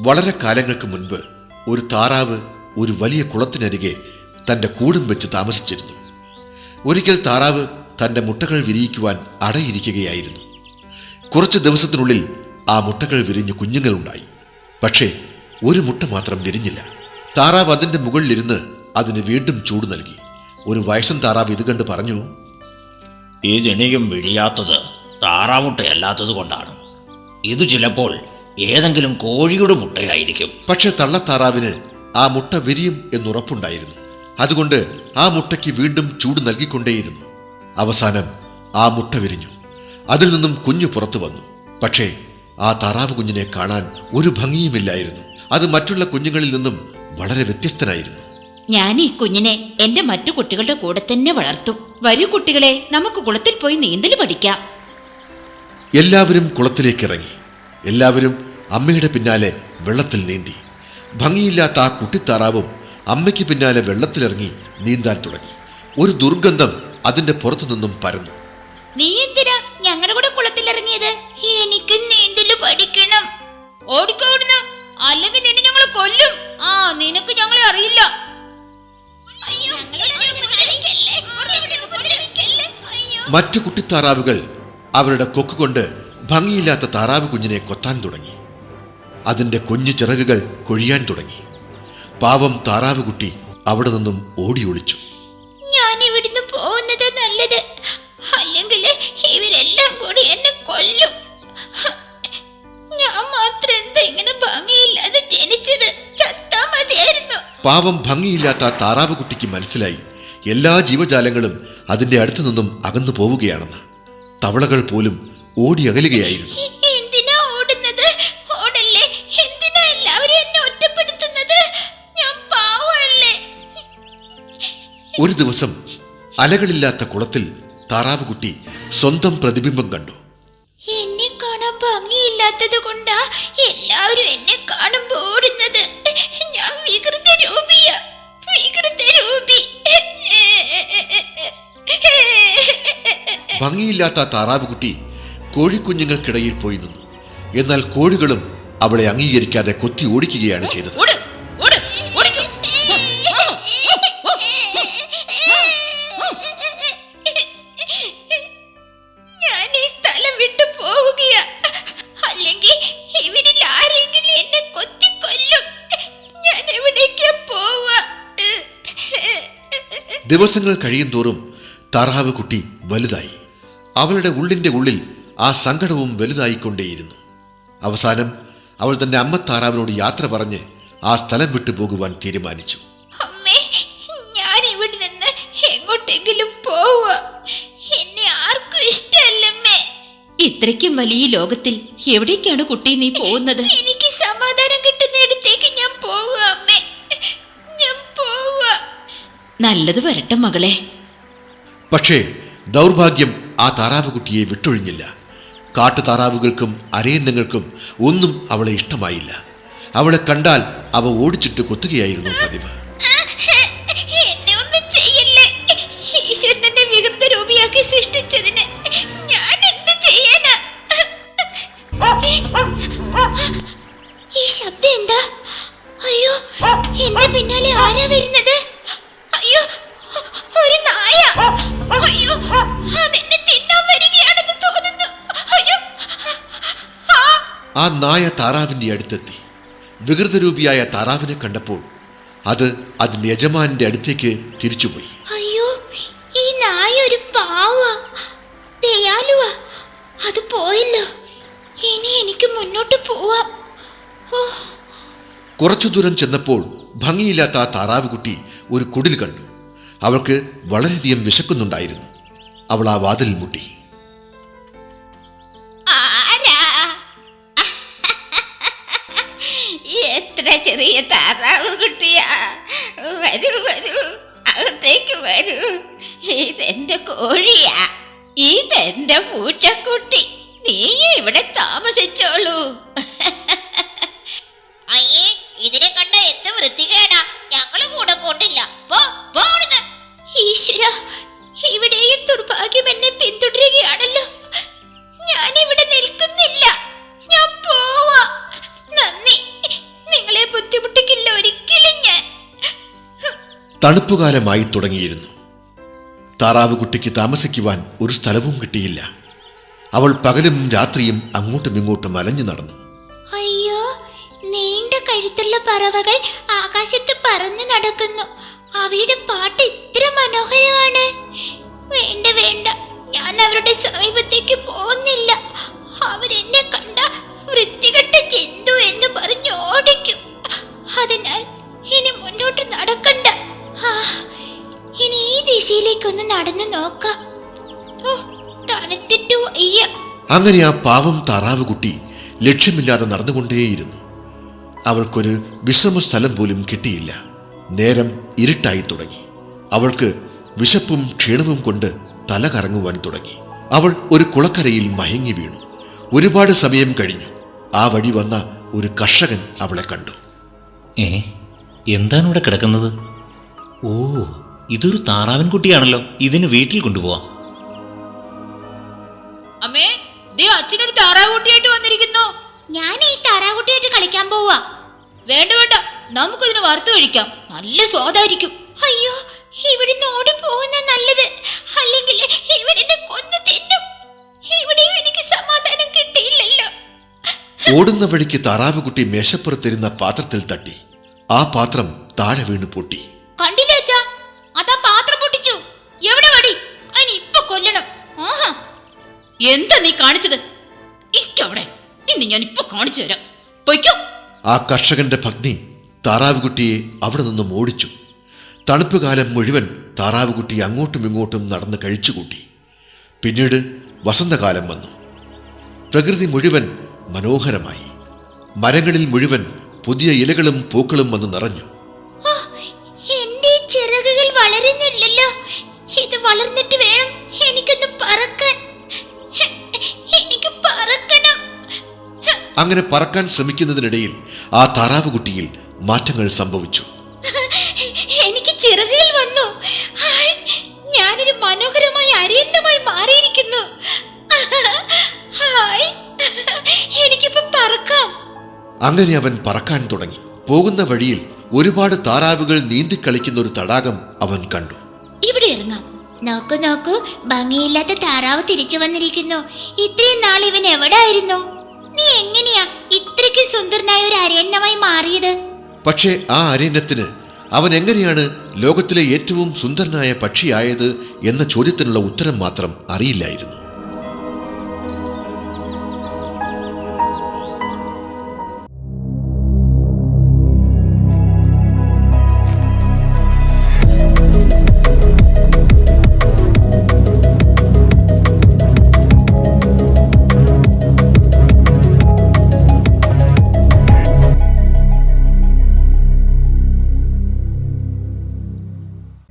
വളരെ കാലങ്ങൾക്ക് മുൻപ് ഒരു താറാവ് ഒരു വലിയ കുളത്തിനരികെ തൻ്റെ കൂടും വെച്ച് താമസിച്ചിരുന്നു. ഒരിക്കൽ താറാവ് തൻ്റെ മുട്ടകൾ വിരിയിക്കുവാൻ അടയിരിക്കുകയായിരുന്നു. കുറച്ച് ദിവസത്തിനുള്ളിൽ ആ മുട്ടകൾ വിരിഞ്ഞ് കുഞ്ഞുങ്ങളുണ്ടായി. പക്ഷേ ഒരു മുട്ട മാത്രം വിരിഞ്ഞില്ല. താറാവ് അതിൻ്റെ മുകളിലിരുന്ന് അതിന് വീണ്ടും ചൂട് നൽകി. ഒരു വയസ്സൻ താറാവ് ഇത് കണ്ട് പറഞ്ഞു, ഇതിനിയും വിരിയാത്തത് താറാമുട്ടയല്ലാത്തത് കൊണ്ടാണ്. ഇത് ചിലപ്പോൾ ഏതെങ്കിലും കോഴിയുടെ മുട്ടയായിരിക്കും. പക്ഷെ തള്ളത്താറാവിന് ആ മുട്ട വിരിയും എന്നുറപ്പുണ്ടായിരുന്നു. അതുകൊണ്ട് ആ മുട്ടയ്ക്ക് വീണ്ടും ചൂട് നൽകിക്കൊണ്ടേയിരുന്നു. അവസാനം ആ മുട്ട വിരിഞ്ഞു. അതിൽ നിന്നും കുഞ്ഞു പുറത്തു വന്നു. പക്ഷേ ആ താറാവ് കുഞ്ഞിനെ കാണാൻ ഒരു ഭംഗിയുമില്ലായിരുന്നു. അത് മറ്റുള്ള കുഞ്ഞുങ്ങളിൽ നിന്നും വളരെ വ്യത്യസ്തനായിരുന്നു. ഞാൻ ഈ കുഞ്ഞിനെ എന്റെ മറ്റു കുട്ടികളുടെ കൂടെ തന്നെ വളർത്തും. വരൂ കുട്ടികളെ, നമുക്ക് കുളത്തിൽ പോയി നീന്തൽ പഠിക്കാം. എല്ലാവരും കുളത്തിലേക്ക് ഇറങ്ങി. എല്ലാവരും അമ്മയുടെ പിന്നാലെ വെള്ളത്തിൽ നീന്തി. ഭംഗിയില്ലാത്ത ആ കുട്ടിത്താറാവും അമ്മയ്ക്ക് പിന്നാലെ വെള്ളത്തിലിറങ്ങി നീന്താൻ തുടങ്ങി. ഒരു ദുർഗന്ധം അതിന്റെ പുറത്തു നിന്നും പരന്നു. നീ എന്തിനാ ഞങ്ങളുടെ കൂടെ കുളത്തിലിറങ്ങിയത്? എനിക്ക് നീന്തൽ പഠിക്കണം. ഓടിക്കോടുന്നു, അല്ലെങ്കിൽ നിന്നെ ഞങ്ങൾ കൊല്ലും. നിനക്ക് ഞങ്ങളെ അറിയില്ല. മറ്റു കുട്ടിത്താറാവുകൾ അവരുടെ കൊക്കുകൊണ്ട് ഭംഗിയില്ലാത്ത താറാവ് കുഞ്ഞിനെ കൊത്താൻ തുടങ്ങി. അതിന്റെ കുഞ്ഞു ചിറകുകൾ കൊഴിയാൻ തുടങ്ങി. പാവം താറാവ് കുട്ടി അവിടെ നിന്നും ഓടി ഒളിച്ചു. ഞാൻ ഇവിടുന്ന് പോകുന്നത് നല്ലത്, അല്ലെങ്കിൽ ഇവരെല്ലാം കൂടി എന്നെ കൊല്ലും. ഞാൻ മാത്രം എന്താ ഇങ്ങനെ ഭംഗിയില്ലാതെ ജനിച്ചത്? ചത്താ മതിയായിരുന്നു. പാവം ഭംഗിയില്ലാത്ത താറാവ് കുട്ടിക്ക് മനസ്സിലായി എല്ലാ ജീവജാലങ്ങളും അതിന്റെ അടുത്തു നിന്നും അകന്നു പോവുകയാണെന്ന്. തവളകൾ പോലും ഓടി അകലുകയായിരുന്നു. എന്തിനാ ഓടുന്നത്? ഓടല്ലേ. എന്തിനാ എല്ലാവരും എന്നെ ഒറ്റപ്പെടുത്തുന്നത്? ഞാൻ പാവല്ലേ. ഒരു ദിവസം അലകളില്ലാത്ത കുളത്തിൽ താറാവ് കുട്ടി സ്വന്തം പ്രതിബിംബം കണ്ടു. എന്നെ കാണാൻ ഭംഗിയില്ലാത്തത് കൊണ്ടാ എല്ലാവരും എന്നെ കാണുമ്പോ ഓടുന്നത്. ഞാൻ വികൃത രൂപിയാ, വികൃത രൂപി. ഭംഗിയില്ലാത്ത താറാവ് കുട്ടി കോഴിക്കുഞ്ഞുങ്ങൾക്കിടയിൽ പോയി നിന്നു. എന്നാൽ കോഴികളും അവളെ അംഗീകരിക്കാതെ കൊത്തി ഓടിക്കുകയാണ് ചെയ്തത്. ഞാൻ ഈ സ്ഥലം വിട്ടു പോവുകയാ, അല്ലെങ്കിൽ ഇവരിൽ ആരെങ്കിലും എന്നെ കൊത്തിക്കൊല്ലും. ഞാൻ എവിടേക്കാ പോവാ? ദിവസങ്ങൾ കഴിയും തോറും താറാവ് കുട്ടി വലുതായി. അവളുടെ ഉള്ളിന്റെ ഉള്ളിൽ ആ സങ്കടവും വലുതായിക്കൊണ്ടേയിരുന്നു. അവസാനം അവൾ തന്റെ അമ്മ താറാവിനോട് യാത്ര പറഞ്ഞ് ആ സ്ഥലം വിട്ടു പോകുവാൻ തീരുമാനിച്ചു. അമ്മേ, ഞാൻ ഇവിടെ നിന്ന് എങ്ങോട്ടെങ്കിലും പോവാ. എന്നെ ആർക്കും ഇഷ്ടമല്ലമ്മേ. ഇത്രയ്ക്കും വലിയ ലോകത്തിൽ എവിടേക്കാണ് കുട്ടി നീ പോകുന്നത്? എനിക്ക് സമാധാനം കിട്ടുന്നിടത്തേക്ക് ഞാൻ പോവുക അമ്മേ. ഞാൻ പോവുക. നല്ലത് വരട്ടെ മകളെ. പക്ഷേ ദൗർഭാഗ്യം ആ താറാവ് കുട്ടിയെ വിട്ടൊഴിഞ്ഞില്ല. കാട്ടുതാറാവുകൾക്കും അരയന്നങ്ങൾക്കും ഒന്നും അവളെ ഇഷ്ടമായില്ല. അവളെ കണ്ടാൽ അവ ഓടിച്ചിട്ട് കൊത്തുകയായിരുന്നു പതിവ്. എന്നെ ഒന്നും ചെയ്യല്ലേ. ഈശ്വരൻ എന്നെ വികൃത രൂപിയാക്കി സൃഷ്ടിച്ചതിന് ഞാൻ എന്ത് ചെയ്യാനാ? ഈ ശബ്ദം എന്താ? അയ്യോ, എന്റെ പിന്നാലെ ആരാ വരുന്നത്? അയ്യോ, ഒരു നായ. അയ്യോ, അതെന്നെ തിന്നാൻ വരികയാണെന്ന് തോന്നുന്നു. അയ്യോ. ആ നായ താറാവിന്റെ അടുത്തെത്തി. വികൃതരൂപിയായ താറാവിനെ കണ്ടപ്പോൾ അത് അതിന്റെ യജമാന്റെ അടുത്തേക്ക് തിരിച്ചുപോയി. അയ്യോ, ഈ നായ ഒരു പാവാ, ദയാലുവാ. അത് പോയല്ലോ. ഇനി എനിക്ക് മുന്നോട്ട് പോവാം. കുറച്ചു ദൂരം ചെന്നപ്പോൾ ഭംഗിയില്ലാത്ത ആ താറാവ് കുട്ടി ഒരു കുടിൽ കണ്ടു. അവൾക്ക് വളരെയധികം വിശക്കുന്നുണ്ടായിരുന്നു. അവൾ ആ വാതിൽ മുട്ടി. എത്ര ചെറിയ താറാവ് കുട്ടിയാ. വരൂ വരൂ, അകത്തേക്ക് വരൂ. ഇതെന്റെ കോഴിയാ, ഇതെന്റെ പൂച്ചക്കുട്ടി. നീ ഇവിടെ താമസിച്ചോളൂ. അയ്യേ, ഇതിനെ കണ്ട എന്ത് വൃത്തികേടാ. ഞങ്ങള് കൂടെ പോട്ടില്ല. ഈശ്വര, ഇവിടെയും ദുർഭാഗ്യം എന്നെ പിന്തുടരുകയാണല്ലോ. തണുപ്പുകാലമായി തുടങ്ങിയിരുന്നു. താറാവുകുട്ടിക്ക് താമസിക്കുവാൻ ഒരു സ്ഥലവും കിട്ടിയില്ല. അവൾ പകലും രാത്രിയും അങ്ങോട്ടും ഇങ്ങോട്ടും അലഞ്ഞു നടന്നു. അയ്യോ, നീണ്ട കഴുത്തുള്ള പറവകൾ ആകാശത്ത് പറന്നു നടക്കുന്നു. അവയുടെ പാട്ട് ഇത്ര മനോഹരമാണ്. വേണ്ട വേണ്ട, ഞാൻ അവരുടെ സമീപത്തേക്ക് പോകുന്നില്ല. അവരെന്നെ കണ്ട വൃത്തികെട്ട ജന്തു എന്ന് പറഞ്ഞ് ഓടിക്കും. അതിനാൽ ഇനി മുന്നോട്ട് നടക്കണ്ട. ഇനി ഈ ദിശയിലേക്കൊന്ന് നടന്നു നോക്കാം. ഓ, തണുത്തിട്ടു വയ്യ. അങ്ങനെ ആ പാവം താറാവുകുട്ടി ലക്ഷ്യമില്ലാതെ നടന്നുകൊണ്ടേയിരുന്നു. അവൾക്കൊരു വിശ്രമ സ്ഥലം പോലും കിട്ടിയില്ല. നേരം ഇരുട്ടായി തുടങ്ങി. അവൾക്ക് വിശപ്പും ക്ഷീണവും കൊണ്ട് തല കറങ്ങുവാൻ തുടങ്ങി. അവൾ ഒരു കുളക്കരയിൽ മയങ്ങി വീണു. ഒരുപാട് സമയം കഴിഞ്ഞു. ആ വഴി വന്ന ഒരു കർഷകൻ അവളെ കണ്ടു. എന്താണ് ഇവിടെ കിടക്കുന്നത്? ഓ, ഇതൊരു താറാവൻ കുട്ടിയാണല്ലോ. ഇതിന് വീട്ടിൽ കൊണ്ടുപോവാം. അമ്മേ, ദേ അച്ഛനൊരു താറാവുകുട്ടിയായിട്ട് വന്നിരിക്കുന്നു. ഞാൻ ഈ താറാവുകുട്ടിയായിട്ട് കളിക്കാൻ പോവാ. വേണ്ട വേണ്ട, നമുക്കിതിന് വറുത്ത് കഴിക്കാം. നല്ല സ്വാദായിരിക്കും. അയ്യോ, ഇവിടുന്ന് ഓടി പോകുന്ന നല്ലത്. അല്ലെങ്കിൽ ഇവരെന്നെ കൊന്നു തിന്നും. ഇവിടെയും എനിക്ക് സമാധാനം കിട്ടിയില്ലല്ലോ. ഓടുന്ന വഴിക്ക് താറാവുകുട്ടി മേശപ്പുറത്തിരുന്ന പാത്രത്തിൽ തട്ടി. ആ പാത്രം താഴെ വീണു പൊട്ടി. കണ്ടില്ലേ അച്ഛാ, അതാ പാത്രം പൊട്ടിച്ചു. എവിടെ വടി? അതിന് ഇപ്പൊ കൊല്ലണം. ആഹാ, എന്താ നീ കാണിച്ചത്? ഇക്കവിടെ ഇന്ന് ഞാൻ ഇപ്പൊ കാണിച്ചു തരാം. പൊയ്ക്കോ. ആ കർഷകന്റെ ഭഗ്നി താറാവുകുട്ടിയെ അവിടെ നിന്നും ഓടിച്ചു. തണുപ്പുകാലം മുഴുവൻ താറാവുകുട്ടി അങ്ങോട്ടും ഇങ്ങോട്ടും നടന്ന് കഴിച്ചുകൂട്ടി. പിന്നീട് വസന്തകാലം വന്നു. പ്രകൃതി മുഴുവൻ മനോഹരമായി. മരങ്ങളിൽ മുഴുവൻ പുതിയ ഇലകളും പൂക്കളും വന്ന് നിറഞ്ഞു. എന്റെ ചിറകുകൾ വളരുന്നില്ലല്ലോ. ഇത് വളർന്നിട്ട് വേണം എനിക്കൊന്ന് പറക്കാൻ. എനിക്ക് പറക്കണം. അങ്ങനെ പറക്കാൻ ശ്രമിക്കുന്നതിനിടയിൽ ആ താറാവുകുട്ടിയിൽ മാറ്റങ്ങൾ സംഭവിച്ചു. എനിക്ക് ചിറകുകൾ വന്നു. ഞാനൊരു മനോഹരമായ അരയന്നമായി മാറിയിരിക്കുന്നു. എനിക്കിപ്പോ പറക്കാം. അങ്ങനെ അവൻ പറക്കാൻ തുടങ്ങി. പോകുന്ന വഴിയിൽ ഒരുപാട് താറാവുകൾ നീന്തിക്കളിക്കുന്ന ഒരു തടാകം അവൻ കണ്ടു. ഇവിടെ ഇറങ്ങാം. നോക്കൂ നോക്കൂ, ഭംഗിയില്ലാത്ത താറാവ് തിരിച്ചു വന്നിരിക്കുന്നു. ഇത്രയും നാൾ ഇവൻ എവിടായിരുന്നു? നീ എങ്ങനെയാ ഇത്രയ്ക്ക് സുന്ദരനായ ഒരു അരയന്നമായി മാറിയത്? പക്ഷേ ആ അരയന്നത്തിന് അവൻ എങ്ങനെയാണ് ലോകത്തിലെ ഏറ്റവും സുന്ദരനായ പക്ഷിയായത് എന്ന ചോദ്യത്തിനുള്ള ഉത്തരം മാത്രം അറിയില്ലായിരുന്നു.